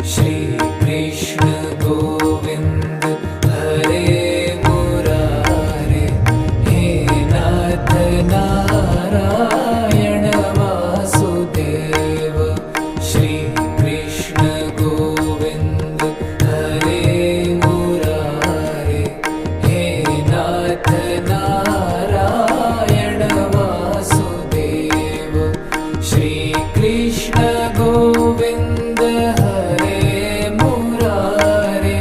श्री कृष्ण गोविंद हरे मुरारे, हे नाथ नारायण वासुदेव। श्री कृष्ण गोविंद हरे मुरारे, हे नाथ नारायण वासुदेव। श्री कृष्ण गोविंद हरे मुरारे,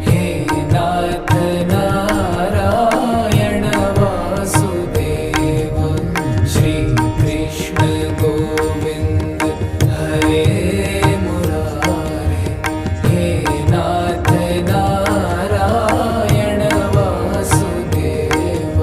हे नाथ नारायण वासुदेव। श्री कृष्ण गोविंद हरे मुरारे, हे नाथ नारायण वासुदेव।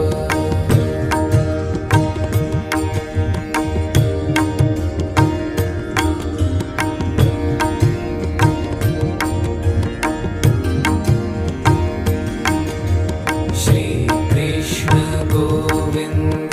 श्री कृष्ण गोविंद